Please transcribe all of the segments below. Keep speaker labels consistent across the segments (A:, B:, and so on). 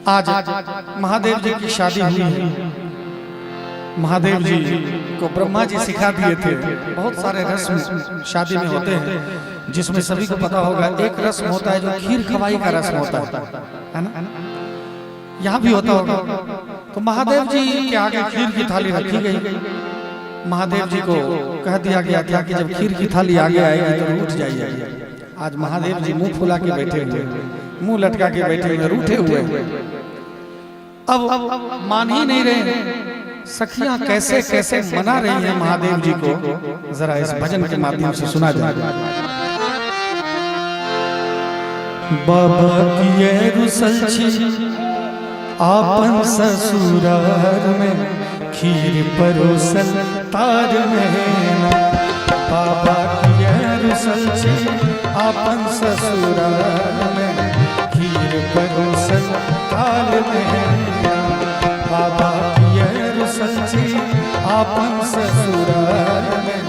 A: आज महादेव जी की शादी हुई है। महादेव जी को ब्रह्मा जी सिखा दिए थे। बहुत सारे रस्म शादी में होते हैं, जिसमें सभी को पता होगा एक रस्म होता है जो खीर खवाई का रस्म होता है ना, यहाँ भी होता होगा। तो महादेव जी के आगे खीर की थाली रखी गई। महादेव जी को कह दिया गया था कि जब खीर की थाली आगे आएगी तो रूठ जाइए। आज महादेव जी मुंह फुला के बैठे हुए, मुंह लटका के बैठे हुए, रूठे हुए। अब मान ही नहीं रहे। सखियां कैसे कैसे मना रही हैं महादेव जी को, जरा इस भजन के माध्यम से सुना जाए। बाबा की रुसल आपन ससुरार में खीर परोसल तार में। बाबा की रुसल आपन ससुरार में खीर परोसल तार में। बाबा की रुसल आपन ससुरार में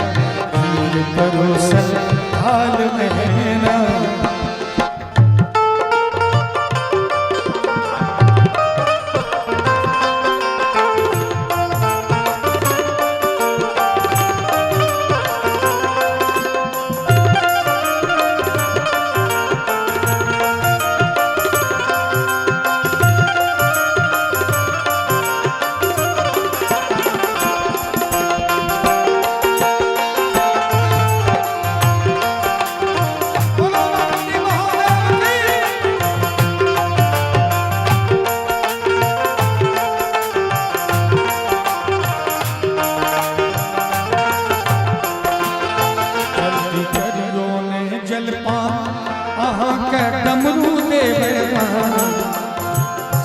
A: खीर परोसल तार में ना।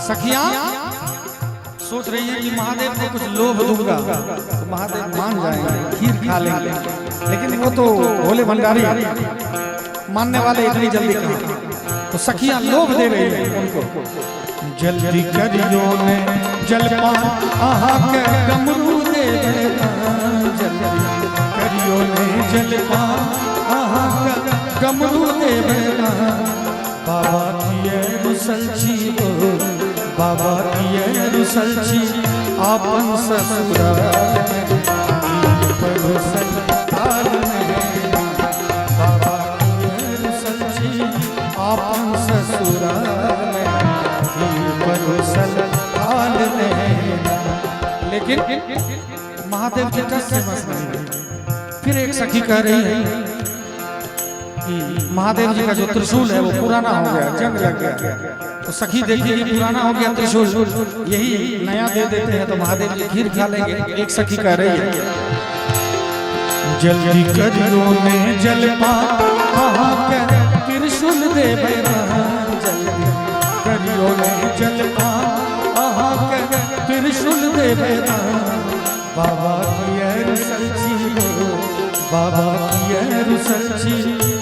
A: सखियां सोच रही है कि महादेव को कुछ लोभ दूंगा तो महादेव मान जाएंगे, खीर खा लेंगे। लेकिन वो तो भोले भंडारी, मानने वाले इतनी जल्दी कहाँ। तो सखियां लोभ दे रही है उनको। जल्दी करियो ने जलपान आहा के डमरू दे, जल्दी करियो ने जलपान आहा के डमरू दे। बाबा की रुसल बाबा की रुसल आपन ससुराल में खीर परोसल तार में। बाबा की रुसल आपन ससुराल में खीर परोसल तार में। लेकिन महादेव जी टस से बस नहीं। फिर एक सखी कह रही है कि महादेव जी का जो त्रिशूल है वो पुराना हो गया, जंग लग गया। तो सखी देखी कि पुराना हो गया त्रिशूल, यही नया दे देते हैं तो महादेव जी खीर खा लेंगे। एक सखी कह रही है जल्दी करियो ने जलपान आहा के त्रिशूल दे। जल्दी करियो ने जलपान आहा के त्रिशूल दे। बाबा की रुसल बाबा की रुसल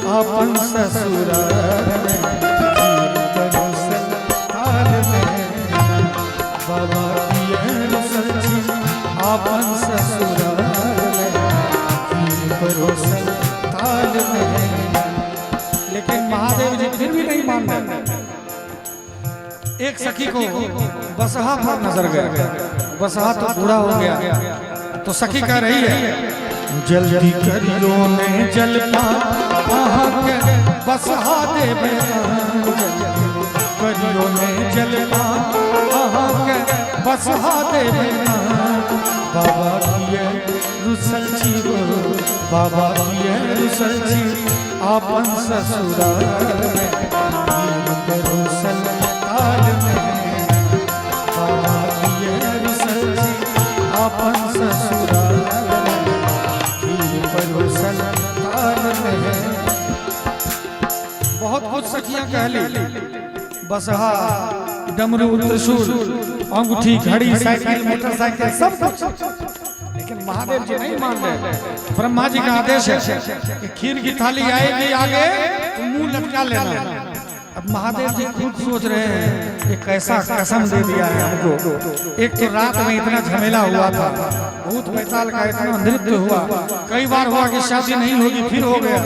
A: आपन ससुराल में खीर परोसल तार में। बाबा की रुसल आपन ससुराल में खीर परोसल तार में। लेकिन महादेव जी फिर भी नहीं मान रहे। एक सखी को बसहा पर नजर गया, बसहा तो बूढ़ा हो गया। तो सखी कह रही है जल्दी करियो ने जलपान आहा के बसहा दे। करियो ने जलपान आहा के बसहा दे। बाबा की रुसल बाबा की रुसल आपन ससुराल में खीर परोसल तार में। बाबा की रुसल आपन ससुराल परोसल तार में। बहुत कुछ सखियां कह ली, बसहा डमरू त्रिशूल अंगूठी घड़ी साइकिल मोटरसाइकिल सब कुछ। लेकिन महादेव जी नहीं मान रहे। ब्रह्मा जी का आदेश है कि खीर की थाली आएगी आगे तो मुंह लटका लेना। अब महादेव जी खुद सोच रहे हैं ये कैसा कसम दे दिया है हमको। एक तो रात में इतना झमेला हुआ था, भूत बैताल का इतना नृत्य हुआ, कई बार हुआ कि शादी नहीं होगी, फिर हो गया।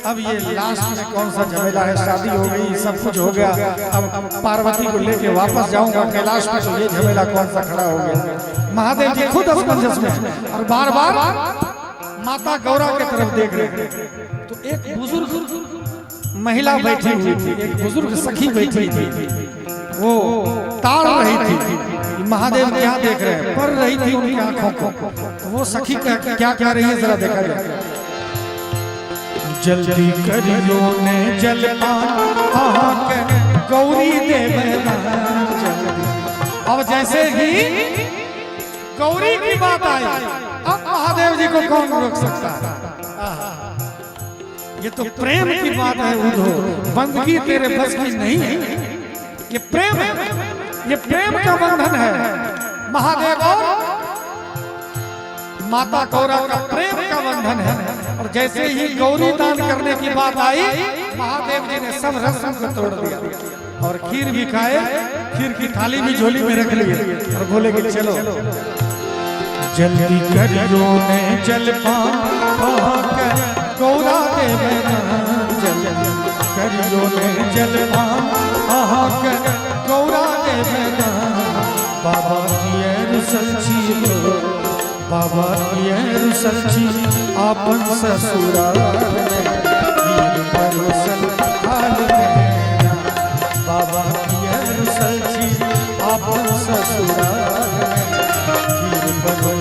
A: अब ये लास्ट में कौन सा झमेला है, शादी हो गई, सब कुछ हो गया, अब पार्वती को लेके वापस जाऊंगा कैलाश में, तो ये झमेला कौन सा खड़ा हो गया। महादेव जी खुद असमंजस में और बार बार माता गौरा की तरफ देख रहे थे। तो एक बुजुर्ग महिला बैठी हुई थी, एक बुजुर्ग सखी बैठी थी, वो ताड़ रही थी महादेव क्या देख रहे हैं, पढ़ रही थी उनकी आंखों को। वो सखी क्या कह रही है जरा देखा जाए। जल्दी करियो ने जलपान के गौरी देवना। अब जैसे ही गौरी की बात आई, अब महादेव जी को कौन रोक सकता है। ये तो प्रेम की बात है उधो, बंदगी तेरे बस की नहीं है। ये प्रेम है, ये प्रेम का बंधन है। महादेव और माता गौरा का प्रेम का बंधन है। और जैसे ही गौरी दान करने की बात आई, महादेव जी ने सब रस्म को तोड़ दिया और खीर भी खाए, खीर की थाली भी झोली में रख ली और बोले कि चलो जल्दी करियो ने जलपान गौरा देवना। जल्दी करियो ने जलपान गौरा देवना। बाबा की रुसलची, बाबा की रुसलची आपन ससुराल में खीर परोसल थाल में। बाबा की रुसलची आपन ससुराल में खीर परोसल